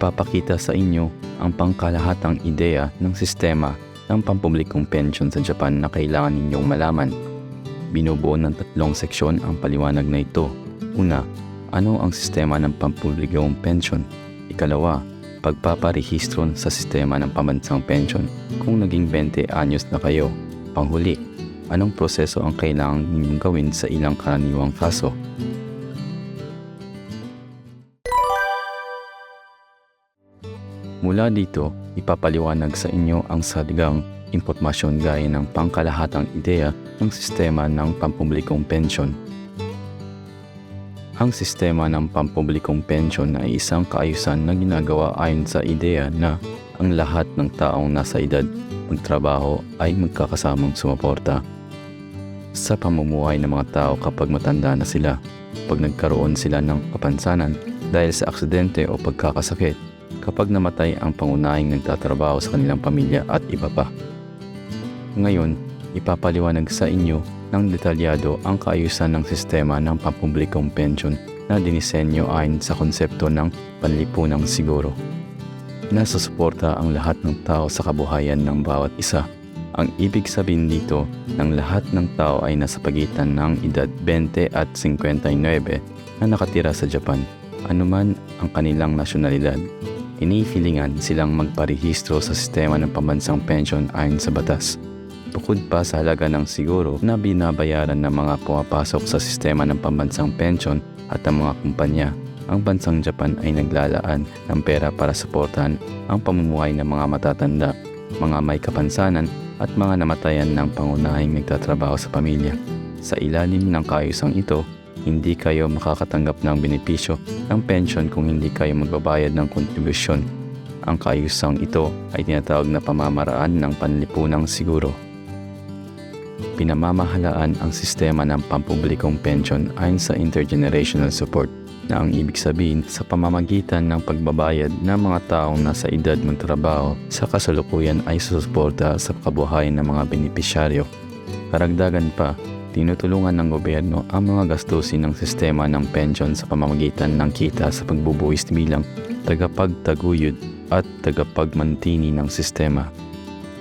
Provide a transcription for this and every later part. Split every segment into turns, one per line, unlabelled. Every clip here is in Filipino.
ipapakita sa inyo ang pangkalahatang ideya ng sistema ng pampublikong pensyon sa Japan na kailangan ninyong malaman. Binubuo ng 3 seksyon ang paliwanag na ito. Una, ano ang sistema ng pampublikong pensyon? Ikalawa, pagpaparehistro sa sistema ng pambansang pensyon kung naging 20 anyos na kayo. Panghuli, anong proseso ang kailangan ninyong gawin sa ilang karaniwang kaso? Mula dito, ipapaliwanag sa inyo ang saligang impormasyon gaya ng pangkalahatang ideya ng sistema ng pampublikong pensyon. Ang sistema ng pampublikong pensyon ay isang kaayusan na ginagawa ayon sa ideya na ang lahat ng taong nasa edad magtrabaho ay magkakasamang sumuporta sa pamumuhay ng mga tao kapag matanda na sila, pag nagkaroon sila ng kapansanan dahil sa aksidente o pagkakasakit, kapag namatay ang pangunahing nagtatrabaho sa kanilang pamilya at iba pa. Ngayon, ipapaliwanag sa inyo ng detalyado ang kaayusan ng sistema ng pampublikong pensyon na dinisenyo ayon sa konsepto ng panlipunang siguro. Nasusuporta ang lahat ng tao sa kabuhayan ng bawat isa. Ang ibig sabihin dito ng lahat ng tao ay nasa pagitan ng edad 20 at 59 na nakatira sa Japan, anuman ang kanilang nasyonalidad. Inihilingan silang magparehistro sa sistema ng pambansang pensyon ayon sa batas. Bukod pa sa halaga ng siguro na binabayaran ng mga pumapasok sa sistema ng pambansang pensyon at ang mga kumpanya, ang bansang Japan ay naglalaan ng pera para suportahan ang pamumuhay ng mga matatanda, mga may kapansanan at mga namatayan ng pangunahing nagtatrabaho sa pamilya. Sa ilalim ng kaayusang ito, hindi kayo makakatanggap ng benepisyo ng pensyon kung hindi kayo magbabayad ng kontribusyon. Ang kaayusang ito ay tinatawag na pamamaraan ng panlipunang siguro. Pinamamahalaan ang sistema ng pampublikong pensyon ayon sa intergenerational support, na ang ibig sabihin sa pamamagitan ng pagbabayad ng mga taong nasa edad magtrabaho sa kasalukuyan ay susuporta sa kabuhayan ng mga benepisyaryo. Karagdagan pa, tinutulungan ng gobyerno ang mga gastusin ng sistema ng pensyon sa pamamagitan ng kita sa pagbubuwis bilang tagapagtaguyod at tagapagmantini ng sistema.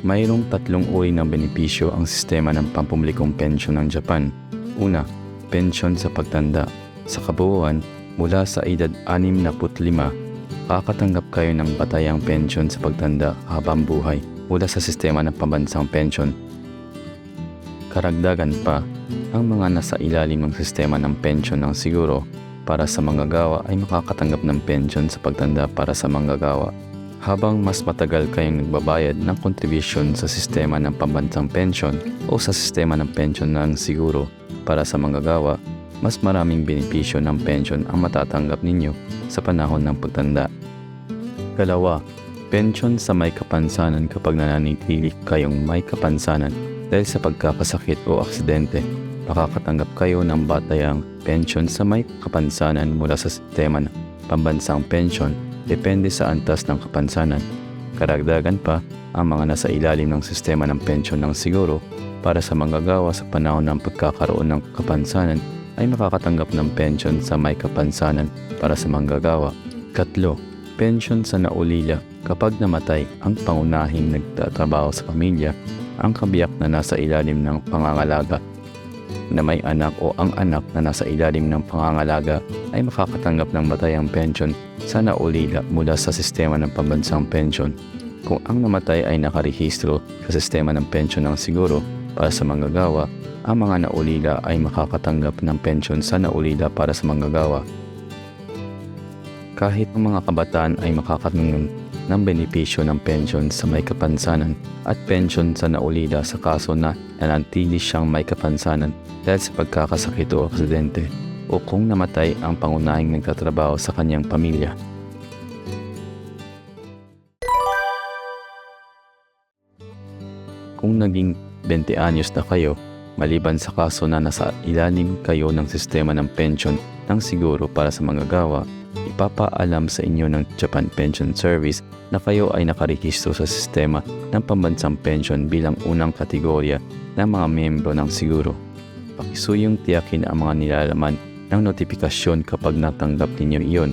Mayroong 3 uri ng benepisyo ang sistema ng pampublikong pensyon ng Japan. Una, pensyon sa pagtanda. Sa kabuuan, mula sa edad 65, kakatanggap kayo ng batayang pensyon sa pagtanda habang buhay mula sa sistema ng pambansang pensyon. Karagdagan pa, ang mga nasa ilalim ng sistema ng pensyon ng siguro para sa manggagawa ay makakatanggap ng pensyon sa pagtanda para sa manggagawa. Habang mas matagal kayong nagbabayad ng kontribusyon sa sistema ng pambansang pensyon o sa sistema ng pensyon ng siguro para sa manggagawa, mas maraming benepisyo ng pensyon ang matatanggap ninyo sa panahon ng pagtanda. Kalawa, pensyon sa may kapansanan kapag nananatili kayong may kapansanan dahil sa pagkakasakit o aksidente. Makakatanggap kayo ng batayang pensyon sa may kapansanan mula sa sistema ng pambansang pensyon, depende sa antas ng kapansanan. Karagdagan pa, ang mga nasa ilalim ng sistema ng pensyon ng siguro para sa manggagawa sa panahon ng pagkakaroon ng kapansanan ay makakatanggap ng pensyon sa may kapansanan para sa manggagawa. Katlo, pensyon sa naulila kapag namatay ang pangunahing nagtatrabaho sa pamilya, ang kabiyak na nasa ilalim ng pangangalaga na may anak o ang anak na nasa ilalim ng pangangalaga ay makakatanggap ng batayang pensyon sa naulila mula sa sistema ng pambansang pensyon. Kung ang namatay ay nakarehistro sa sistema ng pensyon ng siguro para sa manggagawa, ang mga naulila ay makakatanggap ng pensyon sa naulila para sa manggagawa. Kahit ang mga kabataan ay makakatanggap ng benepisyo ng pensyon sa may kapansanan at pensyon sa naulila sa kaso na nanatili siyang may kapansanan dahil sa pagkakasakit o aksidente o kung namatay ang pangunahing nagtatrabaho sa kanyang pamilya. Kung naging 20 anyos na kayo, maliban sa kaso na nasa ilalim kayo ng sistema ng pensyon ng siguro para sa manggagawa, ipapaalam sa inyo ng Japan Pension Service na kayo ay nakarehistro sa sistema ng pambansang pensyon bilang unang kategorya ng mga miyembro ng siguro. Pakisuyong tiyakin ang mga nilalaman ng notifikasyon kapag natanggap ninyo iyon.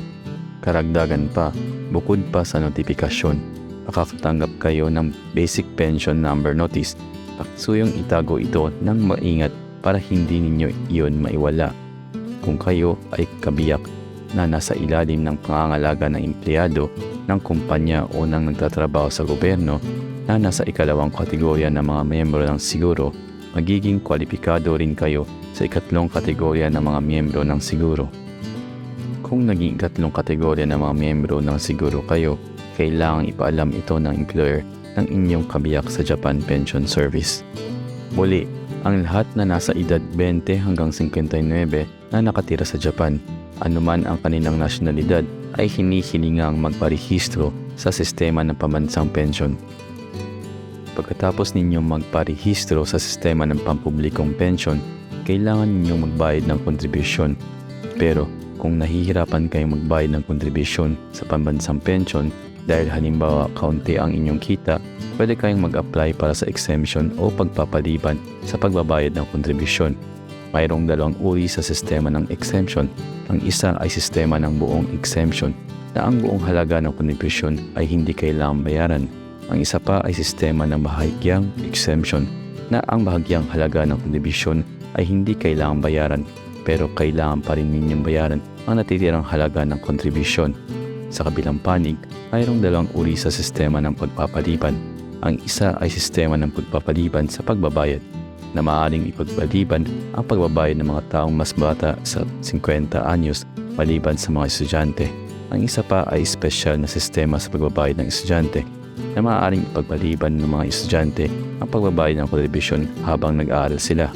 Karagdagan pa, Bukod pa sa notifikasyon, makakatanggap kayo ng Basic Pension Number Notice. Paksuyong itago ito ng maingat para hindi ninyo iyon maiwala. Kung kayo ay kabiyak na nasa ilalim ng pangangalaga ng empleyado ng kumpanya o ng nagtatrabaho sa gobyerno na nasa ikalawang kategorya ng mga miyembro ng siguro, magiging kwalipikado rin kayo sa ikatlong kategorya ng mga miyembro ng siguro. Kung naging ikatlong kategorya ng mga miyembro ng siguro kayo, kailangang ipaalam ito ng employer ng inyong kabiyak sa Japan Pension Service. Muli, ang lahat na nasa edad 20 hanggang 59 na nakatira sa Japan, anuman ang kanilang nasyonalidad, ay hinihilingang magparehistro sa sistema ng pambansang pensyon. Pagkatapos ninyong magparehistro sa sistema ng pampublikong pensyon, kailangan ninyong magbayad ng kontribusyon. Pero kung nahihirapan kayong magbayad ng kontribusyon sa pambansang pensyon dahil halimbawa kaunti ang inyong kita, pwede kayong mag-apply para sa exemption o pagpapaliban sa pagbabayad ng kontribusyon. Mayroong dalawang uri sa sistema ng exemption. Ang isa ay sistema ng buong exemption na ang buong halaga ng kontribusyon ay hindi kailangang bayaran. Ang isa pa ay sistema ng bahagyang exemption na ang bahagyang halaga ng kontribusyon ay hindi kailangang bayaran pero kailangan pa rin ninyong bayaran ang natitirang halaga ng kontribusyon. Sa kabilang panig, mayroong dalawang uri sa sistema ng pagpapaliban. Ang isa ay sistema ng pagpapaliban sa pagbabayad na maaaring ipagpaliban ang pagbabayad ng mga taong mas bata sa 50 anyos maliban sa mga estudyante. Ang isa pa ay espesyal na sistema sa pagbabayad ng estudyante na maaaring ipagpaliban ng mga estudyante ang pagbabayad ng kontribusyon habang nag-aaral sila.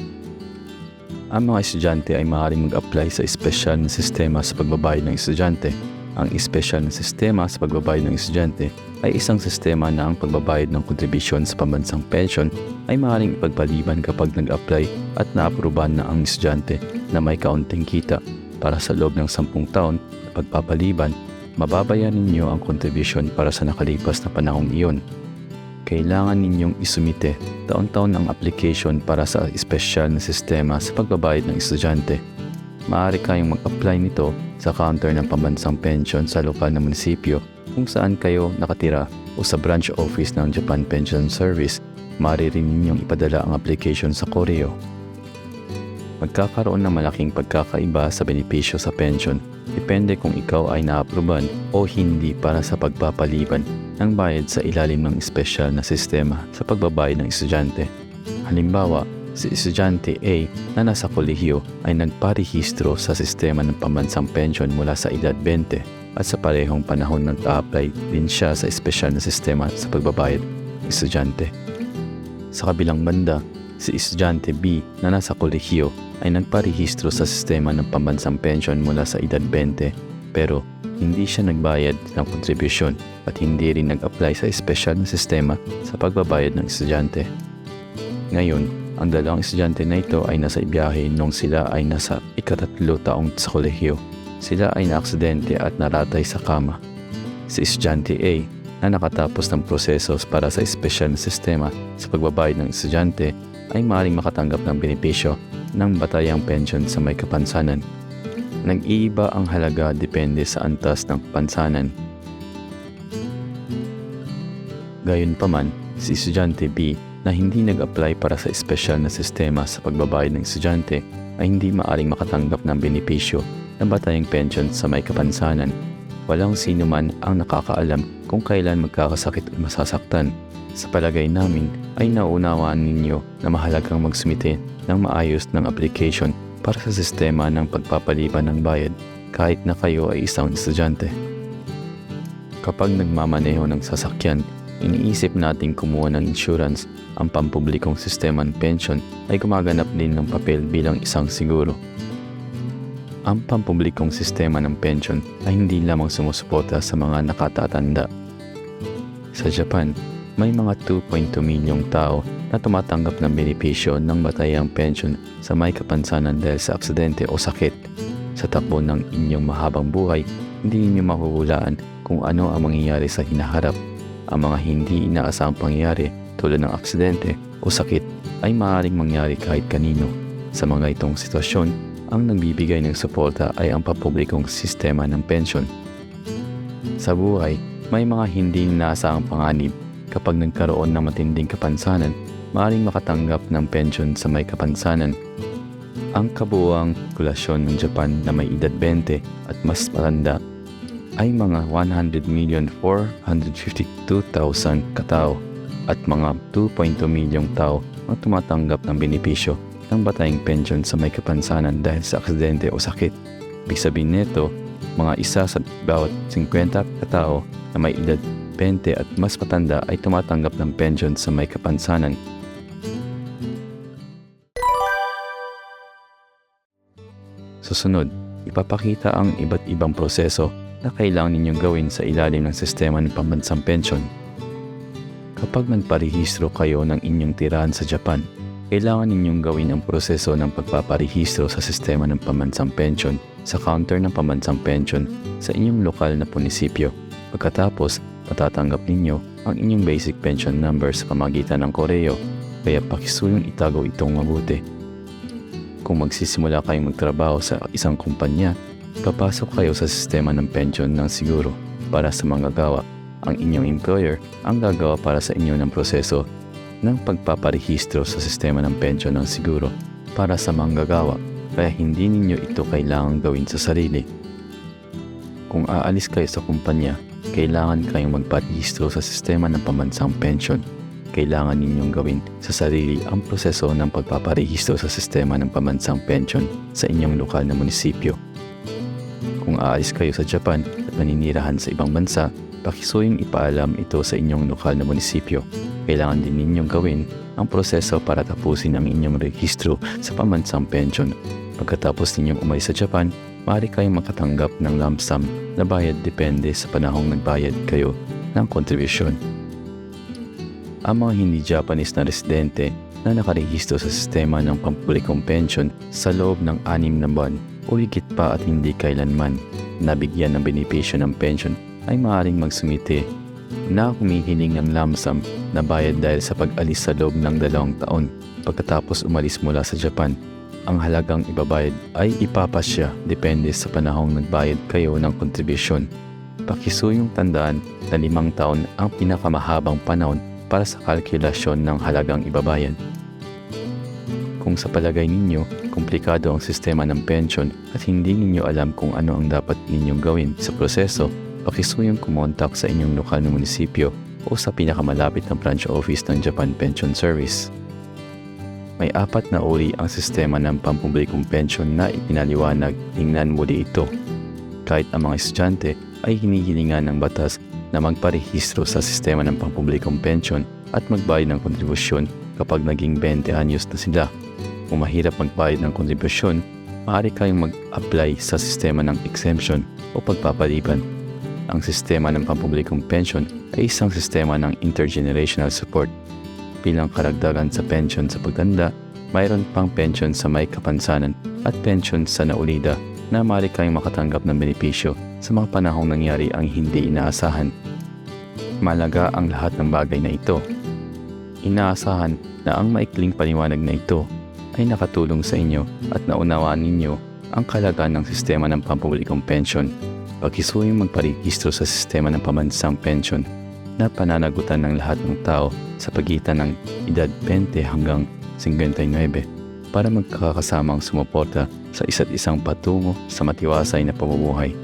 Ang mga estudyante ay maaaring mag-apply sa espesyal na sistema sa pagbabayad ng estudyante. Ang espesyal na sistema sa pagbabayad ng estudyante ay isang sistema na ang pagbabayad ng kontribusyon sa pambansang pensyon ay maaaring ipagpaliban kapag nag-apply at naaprubahan na ang estudyante na may kaunting kita. Para sa loob ng 10 taon na pagpapaliban, mababayaran ninyo ang kontribusyon para sa nakalipas na panahong iyon. Kailangan ninyong isumite taon-taon ang application para sa espesyal na sistema sa pagbabayad ng estudyante. Maaari kayong mag-apply nito sa counter ng pambansang pensyon sa lokal na munisipyo kung saan kayo nakatira o sa branch office ng Japan Pension Service. Maaari rin ninyong ipadala ang application sa koreo. Magkakaroon ng malaking pagkakaiba sa benepisyo sa pension. Depende kung ikaw ay naapruban o hindi para sa pagpapaliban ng bayad sa ilalim ng espesyal na sistema sa pagbabayad ng estudyante. Halimbawa, si estudyante A na nasa kolehiyo ay nagparehistro sa sistema ng pambansang pensyon mula sa edad 20 at sa parehong panahon nag-a-apply din siya sa espesyal na sistema sa pagbabayad ng estudyante. Sa kabilang banda, si estudyante B na nasa kolehiyo ay nagparehistro sa sistema ng pambansang pensyon mula sa edad 20 pero hindi siya nagbayad ng kontribusyon at hindi rin nag-apply sa espesyal na sistema sa pagbabayad ng estudyante. Ngayon, ang dalawang estudyante na ito ay nasa ibiyahe nung sila ay nasa ika-3 taong sa kolehiyo. Sila ay naaksidente at naratay sa kama. Si estudyante A na nakatapos ng proseso para sa espesyal na sistema sa pagbabayad ng estudyante ay maaaring makatanggap ng benepisyo ng batayang pensyon sa may kapansanan. Nag-iiba ang halaga depende sa antas ng kapansanan. Gayunpaman, si estudyante B na hindi nag-apply para sa espesyal na sistema sa pagbabayad ng estudyante ay hindi maaaring makatanggap ng benepisyo ng batayang pensyon sa may kapansanan. Walang sino man ang nakakaalam kung kailan magkakasakit o masasaktan. Sa palagay namin ay naunawaan ninyo na mahalagang magsumite ng maayos ng application para sa sistema ng pagpapaliban ng bayad kahit na kayo ay isang estudyante. Kapag nagmamaneho ng sasakyan, iniisip nating kumuha ng insurance. Ang pampublikong sistema ng pensyon ay gumaganap din ng papel bilang isang siguro. Ang pampublikong sistema ng pensyon ay hindi lamang sumusuporta sa mga nakatatanda. Sa Japan, may mga 2.2 milyong tao na tumatanggap ng benepisyo ng batayang pensyon sa may kapansanan dahil sa aksidente o sakit. Sa takbo ng inyong mahabang buhay, hindi ninyo mahuhulaan kung ano ang mangyayari sa hinaharap. Ang mga hindi inaasahang pangyayari tulad ng aksidente o sakit ay maaaring mangyari kahit kanino. Sa mga itong sitwasyon, ang nagbibigay ng suporta ay ang pampublikong sistema ng pensyon. Sa buhay, may mga hindi inaasahang panganib. Kapag nagkaroon ng matinding kapansanan, maaaring makatanggap ng pensyon sa may kapansanan. Ang kabuuang populasyon ng Japan na may edad 20 at mas matanda ay mga 100,452,000 katao at mga 2.2 milyong tao ang tumatanggap ng benepisyo ng batayang pensyon sa may kapansanan dahil sa aksidente o sakit. Ibig sabihin nito, mga isa sa bawat 50 katao na may edad 20 at mas matanda ay tumatanggap ng pensyon sa may kapansanan. Susunod, ipapakita ang iba't ibang proseso na kailangan ninyong gawin sa ilalim ng sistema ng pambansang pensyon. Kapag nagparehistro kayo ng inyong tirahan sa Japan, kailangan ninyong gawin ang proseso ng pagpaparehistro sa sistema ng pambansang pensyon sa counter ng pambansang pensyon sa inyong lokal na munisipyo. Pagkatapos, matatanggap ninyo ang inyong basic pension number sa pamagitan ng koreo, kaya pakisuyong itago itong mabuti. Kung magsisimula kayong magtrabaho sa isang kumpanya, papasok kayo sa sistema ng pensyon ng siguro para sa manggagawa. Ang inyong employer ang gagawa para sa inyo ng proseso ng pagpaparehistro sa sistema ng pensyon ng siguro para sa manggagawa, kaya hindi ninyo ito kailangang gawin sa sarili. Kung aalis kayo sa kumpanya, kailangan kayong magparehistro sa sistema ng pambansang pensyon. Kailangan ninyong gawin sa sarili ang proseso ng pagpaparehistro sa sistema ng pambansang pensyon sa inyong lokal na munisipyo. Kung aalis kayo sa Japan at naninirahan sa ibang bansa, pakisuyong ipaalam ito sa inyong lokal na munisipyo. Kailangan din ninyong gawin ang proseso para tapusin ang inyong rehistro sa pambansang pensyon. Pagkatapos ninyong umalis sa Japan, maaari kayong makatanggap ng lump sum na bayad depende sa panahong nagbayad kayo ng kontribusyon. Ang mga hindi Japanese na residente na nakarehistro sa sistema ng pampublikong pensyon sa loob ng 6 na buwan o higit pa at hindi kailanman nabigyan ng benepisyo ng pensyon ay maaaring magsumite na humihiling ng lump sum na bayad dahil sa pag-alis sa loob ng 2 taon pagkatapos umalis mula sa Japan. Ang halagang ibabayad ay ipapasya depende sa panahong nagbayad kayo ng kontribusyon. Pakisuyong tandaan na 5 taon ang pinakamahabang panahon para sa kalkulasyon ng halagang ibabayad. Kung sa palagay ninyo, komplikado ang sistema ng pensyon at hindi ninyo alam kung ano ang dapat ninyong gawin sa proseso, pakisuyong kumontak sa inyong lokal na munisipyo o sa pinakamalapit na branch office ng Japan Pension Service. May 4 na uri ang sistema ng pampublikong pensyon na ipinaliwanag. Tingnan muli ito. Kahit ang mga estudyante ay hinihilingan ng batas na magparehistro sa sistema ng pampublikong pensyon at magbayad ng kontribusyon kapag naging 20 anyos na sila. Kung mahirap magbayad ng kontribusyon, maaari kayong mag-apply sa sistema ng exemption o pagpapaliban. Ang sistema ng pampublikong pensyon ay isang sistema ng intergenerational support. Bilang karagdagan sa pensyon sa pagtanda, mayroon pang pensyon sa may kapansanan at pensyon sa naulida na maaari kayong makatanggap ng benepisyo sa mga panahong nangyari ang hindi inaasahan. Malaga ang lahat ng bagay na ito. Inaasahan na ang maikling paliwanag na ito ay nakatulong sa inyo at naunawaan ninyo ang kalagayan ng sistema ng pampublikong pensyon. Pakisuyong magparehistro sa sistema ng pambansang pensyon na pananagutan ng lahat ng tao sa pagitan ng edad 20 hanggang 59 para magkakasamang sumuporta sa isa't isang patungo sa matiwasay na pamumuhay.